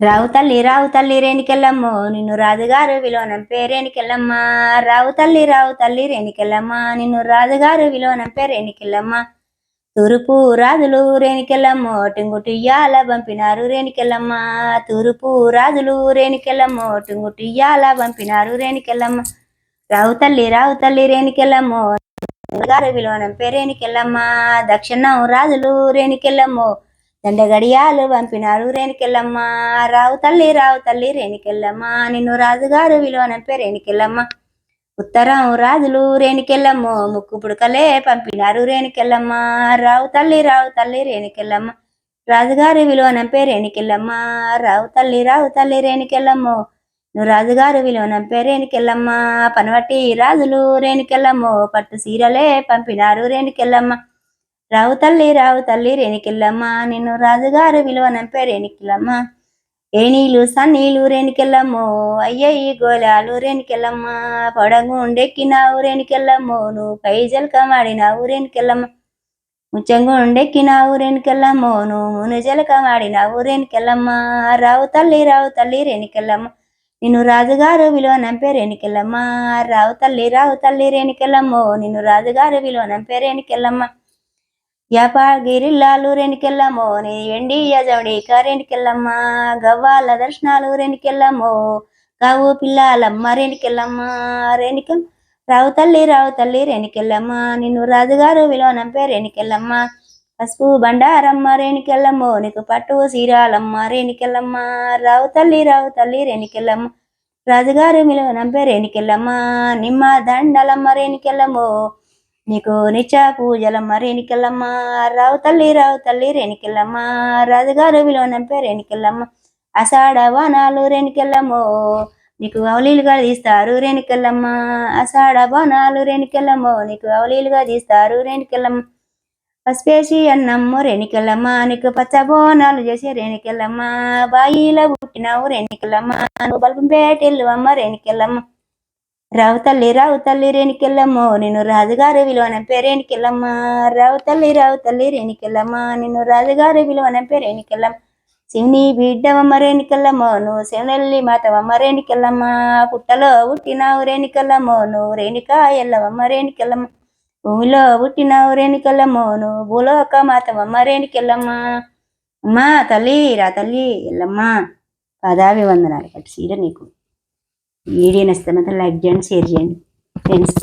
రావు తల్లి రేణికెళ్ళమ్మో నిన్ను రాజుగారు విలోనం పేరేనికెళ్ళమ్మ. రావు తల్లి రేణికెళ్ళమ్మ నిన్ను రాజుగారు విలోనం పేరేనికెళ్ళమ్మ. తూరుపు రాజులు రేణికెళ్ళమ్మో టింగుటియ్యాల పంపినారు రేణికెళ్ళమ్మ. తూరుపు రాజులు రేణికెళ్ళమ్మో టింగుటియ్యాల పంపినారు రేణికెళ్ళమ్మ. రావు తల్లి రేణికెళ్ళమ్మో గారు విలోనం పేరేనికెళ్ళమ్మ. దక్షిణం రాజులు రేణికెళ్ళమ్మో దండగడియాలు పంపినారు రేణికెళ్ళమ్మ. రావు తల్లి రేణికెళ్ళమ్మ నిన్ను రాజుగారు విలోనం పేరేనికెళ్ళమ్మ. ఉత్తరం రాజులు రేణికెళ్ళమ్మో ముక్కు పుడకలే పంపినారు రేణికెళ్ళమ్మ. రావు తల్లి రేణికెళ్ళమ్మ రాజుగారి విలువనం పేరేనికెళ్ళమ్మ. రావు తల్లి రేణికెళ్ళమ్మో నువ్వు రాజుగారు విలువనం పేరేనికెళ్ళమ్మ. పనవట్టి రాజులు రేణికెళ్ళమ్మో పట్టు సీరలే పంపినారు రేణికెళ్ళమ్మ. రావు తల్లి రేణికెళ్ళమ్మ నిన్ను రాజుగారు విలువనం పేరేనికెళ్ళమ్మ. ఏనీలు సన్నీలు రేణికెళ్ళమ్మో అయ్యయ్యి గోలాలు రేణికెళ్ళమ్మ. పొడగుండెక్కినావు రేణికెళ్ళమ్మో నువ్వు పైజల్కమాడినావు రేణికెళ్ళమ్మ. ముచ్చంగుండెక్కినావు రేణికెళ్ళమ్మో నువ్వు మునుజలకమాడినావు రేణికెళ్ళమ్మ. రావు తల్లి రేణికెళ్ళమ్మ నిన్ను రాజుగారు విలువనం పేరేనికెళ్ళమ్మ. రావు తల్లి రేణికెళ్ళమ్మో నిన్ను రాజుగారు విలువనం పేరేనికెళ్ళమ్మ. యాపాగిరిల్లాలు రేణికెళ్ళమ్మో నీ ఎండి యజవడి రేణికెళ్ళమ్మ. గవ్వాల దర్శనాలు రేణికెళ్ళమ్మో గావు పిల్లలమ్మ రేణికెళ్ళమ్మ. రావు తల్లి రేణికెళ్ళమ్మ నిన్ను రాజుగారు విలువనం పేరేనికెళ్ళమ్మ. పసుపు బండారమ్మ రేణికెళ్ళమ్మో నీకు పట్టు సీరాలమ్మ రేణికెళ్ళమ్మ. రావు తల్లి రేణికెళ్ళమ్మ రాజుగారు విలువనం పేరేనికెళ్ళమ్మ. నిమ్మ దండలమ్మ రేణికెళ్ళమ్మో నీకు నిత్య పూజలమ్మ రేణికెళ్ళమ్మ. రావు తల్లి రేణికెళ్ళమ్మ రాజుగారు విలువనం పేరేనికెళ్ళమ్మ. అషాఢ బాణాలు రేణికెళ్ళమ్మో నీకు అవలీలుగా తీస్తారు రేణికెళ్ళమ్మ. అషాఢ బాణాలు రేణికెళ్ళమ్మో నీకు అవలీలుగా తీస్తారు రేణికెళ్ళమ్మ. పసిపేసి అన్నమ్మ రేణికెళ్ళమ్మ నీకు పచ్చ బోనాలు చేసి రేణికెళ్ళమ్మ. బాయిలో పుట్టినావు రేణికెళ్ళమ్మ నువ్వు బల్పంపేటెళ్ళు అమ్మ రేణికెళ్ళమ్మ. రావు తల్లి రేణికెళ్ళమ్మో నిన్ను రాజుగారు విలువనం పేరేనికెళ్ళమ్మ. రావు తల్లి రేణికెళ్ళమ్మ నిన్ను రాజుగారు విలువనం పేరేనికెళ్ళమ్మ. శివుని బిడ్డవమ్మ రేణికెళ్ళమ్మో నువ్వు శివనెల్లి మాతవమ్మ రేణికెళ్ళమ్మ. పుట్టలో పుట్టినావు రేణికెళ్ళమ్మో నువ్వు రేణికా ఎల్లవమ్మ రేణికెళ్ళమ్మ. భూమిలో పుట్టినావు రేణికెళ్ళమ్మో నువ్వు భూలోక మాతవమ్మ రేణికెళ్ళమ్మ. అమ్మా తల్లి రా తల్లి ఎల్లమ్మ. పాదాభివందనాలు. పట్టు సీర నీకు. వీడియో నచ్చితే మాత్రం లైక్ చేయండి, షేర్ చేయండి ఫ్రెండ్స్.